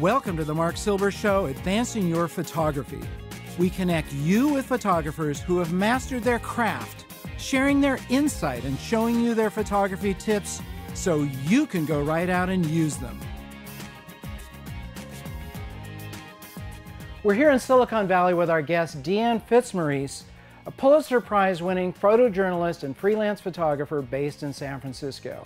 Welcome to the Marc Silber Show, Advancing Your Photography. We connect you with photographers who have mastered their craft, sharing their insight and showing you their photography tips so you can go right out and use them. We're here in Silicon Valley with our guest, Deanne Fitzmaurice, a Pulitzer Prize-winning photojournalist and freelance photographer based in San Francisco.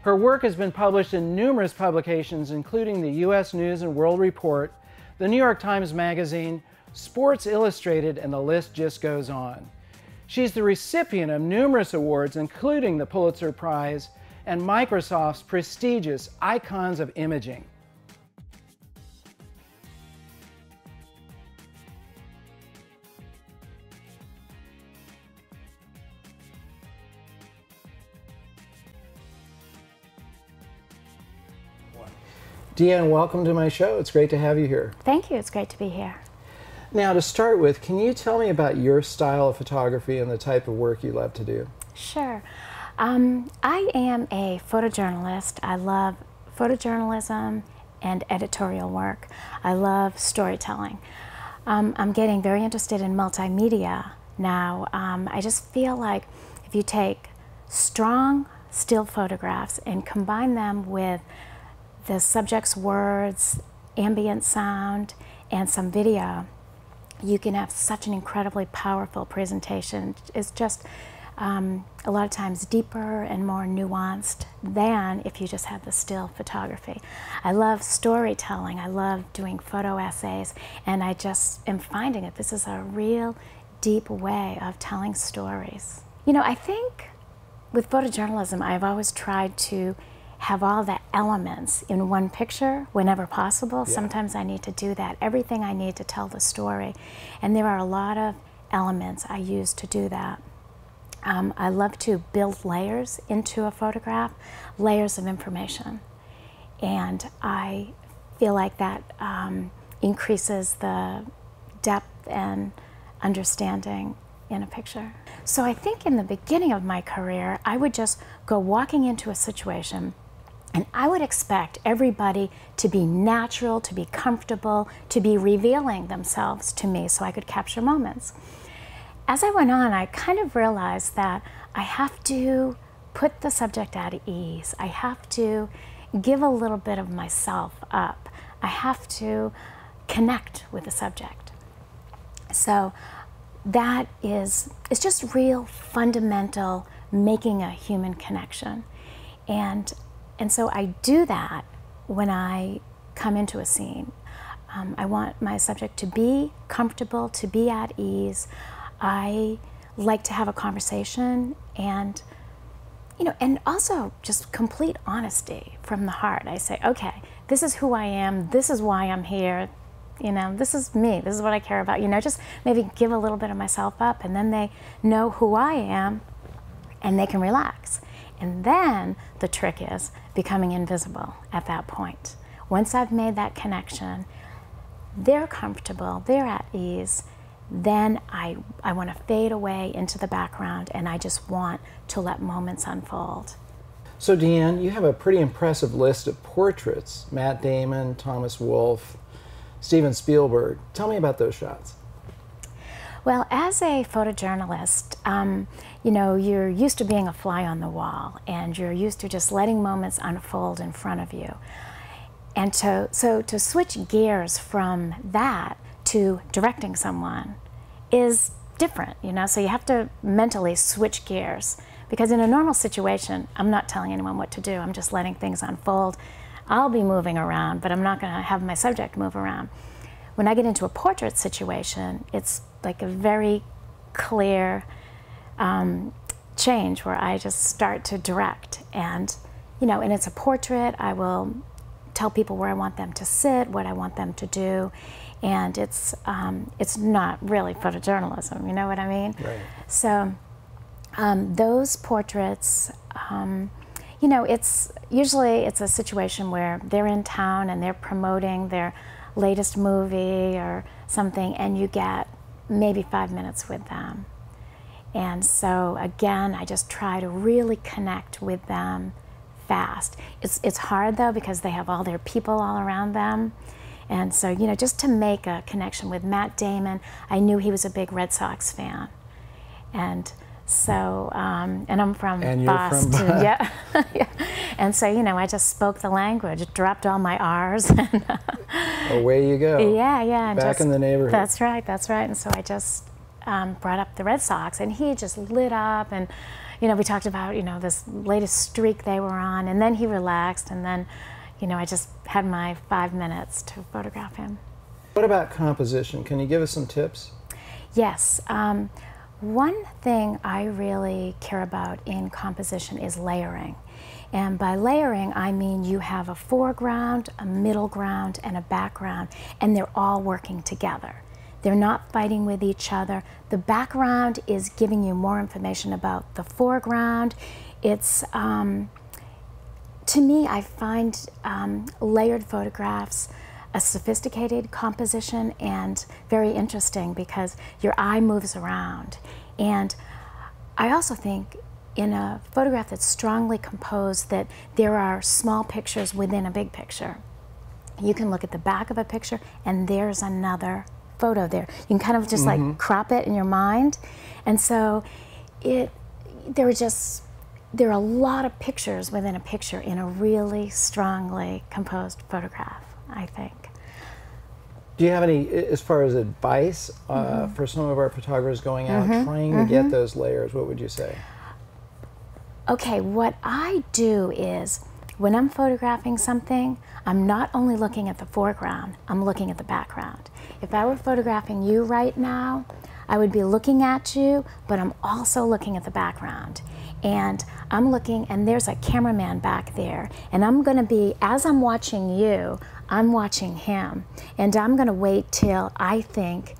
Her work has been published in numerous publications, including the U.S. News and World Report, the New York Times Magazine, Sports Illustrated, and the list just goes on. She's the recipient of numerous awards, including the Pulitzer Prize and Microsoft's prestigious Icons of Imaging. Deanne, welcome to my show. It's great to have you here. Thank you. It's great to be here. Now, to start with, can you tell me about your style of photography and the type of work you love to do? Sure. I am a photojournalist. I love photojournalism and editorial work. I love storytelling. I'm getting very interested in multimedia now. I just feel like if you take strong still photographs and combine them with the subject's words, ambient sound, and some video, you can have such an incredibly powerful presentation. It's just a lot of times deeper and more nuanced than if you just have the still photography. I love storytelling. I love doing photo essays, and I just am finding that this is a real deep way of telling stories. You know, I think with photojournalism, I've always tried to have all the elements in one picture whenever possible. Yeah. Sometimes I need to do that. Everything I need to tell the story. And there are a lot of elements I use to do that. I love to build layers into a photograph, layers of information. And I feel like that increases the depth and understanding in a picture. So I think in the beginning of my career, I would just go walking into a situation and I would expect everybody to be natural, to be comfortable, to be revealing themselves to me so I could capture moments. As I went on, I kind of realized that I have to put the subject at ease. I have to give a little bit of myself up. I have to connect with the subject. So that is, it's just real fundamental making a human connection. And so I do that when I come into a scene. I want my subject to be comfortable, to be at ease. I like to have a conversation and, you know, and also just complete honesty from the heart. I say, okay, this is who I am, this is why I'm here, you know, this is me, this is what I care about, you know, just maybe give a little bit of myself up, and then they know who I am and they can relax. And then the trick is becoming invisible at that point. Once I've made that connection, they're comfortable, they're at ease, then I want to fade away into the background and I just want to let moments unfold. So Deanne, you have a pretty impressive list of portraits. Matt Damon, Thomas Wolfe, Steven Spielberg. Tell me about those shots. Well, as a photojournalist, you know, you're used to being a fly on the wall and you're used to just letting moments unfold in front of you. And so to switch gears from that to directing someone is different, you know, so you have to mentally switch gears, because in a normal situation, I'm not telling anyone what to do, I'm just letting things unfold. I'll be moving around, but I'm not going to have my subject move around. When I get into a portrait situation, it's like a very clear change where I just start to direct. And, you know, and it's a portrait, I will tell people where I want them to sit, what I want them to do, and it's not really photojournalism, you know what I mean? Right. So those portraits, you know, it's usually a situation where they're in town and they're promoting their latest movie or something, and you get maybe 5 minutes with them. And so again, I just try to really connect with them fast. It's hard though, because they have all their people all around them, And so, you know, just to make a connection with Matt Damon, I knew he was a big Red Sox fan. And so, and I'm from Boston. Yeah. Yeah. And so, you know, I just spoke the language, dropped all my R's. And, away you go. Yeah, yeah. And back in the neighborhood. That's right, that's right. And so I just brought up the Red Sox, and he just lit up. And, you know, we talked about, you know, this latest streak they were on. And then he relaxed. And then, you know, I just had my 5 minutes to photograph him. What about composition? Can you give us some tips? Yes. One thing I really care about in composition is layering. And by layering, I mean you have a foreground, a middle ground, and a background, and they're all working together. They're not fighting with each other. The background is giving you more information about the foreground. It's, to me, I find layered photographs a sophisticated composition and very interesting because your eye moves around. And I also think in a photograph that's strongly composed that there are small pictures within a big picture. You can look at the back of a picture and there's another photo there. You can kind of just like crop it in your mind. And so there are a lot of pictures within a picture in a really strongly composed photograph, I think. Do you have any, as far as advice for some of our photographers going out trying to get those layers? What would you say? Okay, what I do is when I'm photographing something, I'm not only looking at the foreground, I'm looking at the background. If I were photographing you right now, I would be looking at you, but I'm also looking at the background. And I'm looking, and there's a cameraman back there, and I'm going to be, as I'm watching you, I'm watching him, and I'm going to wait till I think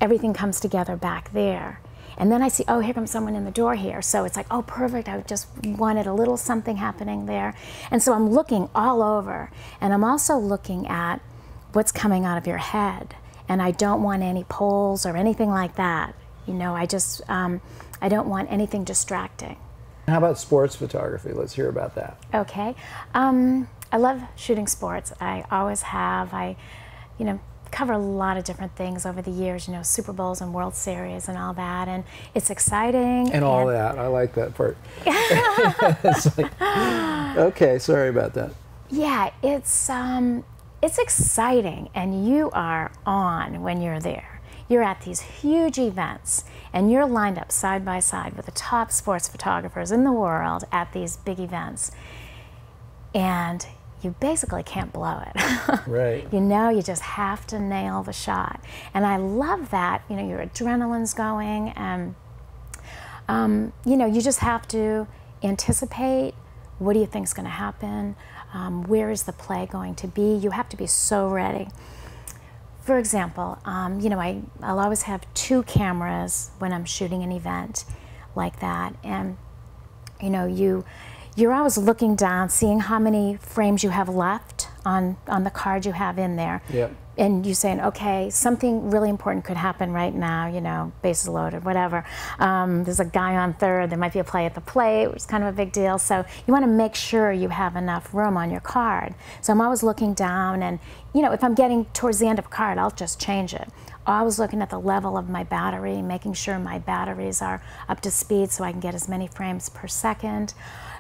everything comes together back there. And then I see, oh, here comes someone in the door here. So it's like, oh, perfect, I just wanted a little something happening there. And so I'm looking all over, and I'm also looking at what's coming out of your head. And I don't want any poles or anything like that. You know, I just, I don't want anything distracting. How about sports photography? Let's hear about that. Okay. I love shooting sports. I always have. I, you know, cover a lot of different things over the years, you know, Super Bowls and World Series and all that, and it's exciting. And all that. I like that part. It's like, okay, sorry about that. Yeah, it's exciting, and you are on when you're there. You're at these huge events, and you're lined up side by side with the top sports photographers in the world at these big events. And you basically can't blow it. Right. You know, you just have to nail the shot. And I love that, you know, your adrenaline's going, and, you know, you just have to anticipate what do you think is going to happen, where is the play going to be. You have to be so ready. For example, you know, I'll always have 2 cameras when I'm shooting an event like that. And, you know, you're always looking down, seeing how many frames you have left on the card you have in there. Yep. And you're saying, okay, something really important could happen right now, you know, bases loaded, whatever. There's a guy on third, there might be a play at the plate, which is kind of a big deal. So you want to make sure you have enough room on your card. So I'm always looking down, and, you know, if I'm getting towards the end of a card, I'll just change it. Always looking at the level of my battery, making sure my batteries are up to speed so I can get as many frames per second.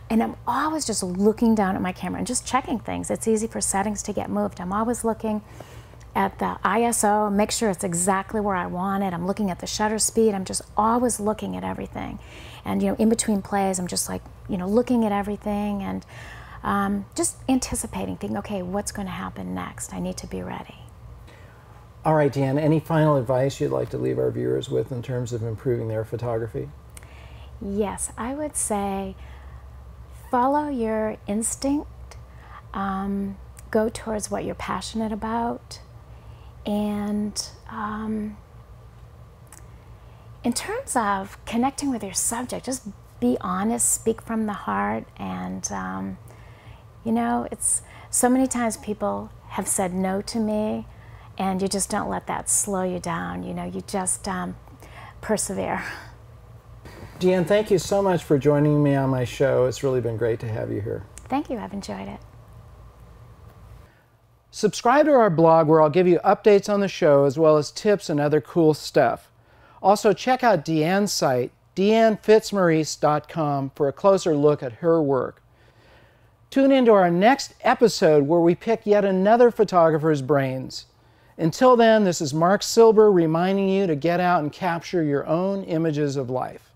And I'm always just looking down at my camera and just checking things. It's easy for settings to get moved. I'm always looking at the ISO, make sure it's exactly where I want it. I'm looking at the shutter speed. I'm just always looking at everything. And, you know, in between plays, I'm just like, you know, looking at everything and just anticipating, thinking, okay, what's going to happen next? I need to be ready. All right, Deanne, any final advice you'd like to leave our viewers with in terms of improving their photography? Yes, I would say follow your instinct, go towards what you're passionate about, and in terms of connecting with your subject, just be honest, speak from the heart, and you know, it's so many times people have said no to me, and you just don't let that slow you down. You know, you just persevere. Deanne, thank you so much for joining me on my show. It's really been great to have you here. Thank you. I've enjoyed it. Subscribe to our blog where I'll give you updates on the show as well as tips and other cool stuff. Also, check out Deanne's site, DeanneFitzmaurice.com, for a closer look at her work. Tune into our next episode where we pick yet another photographer's brains. Until then, this is Marc Silber reminding you to get out and capture your own images of life.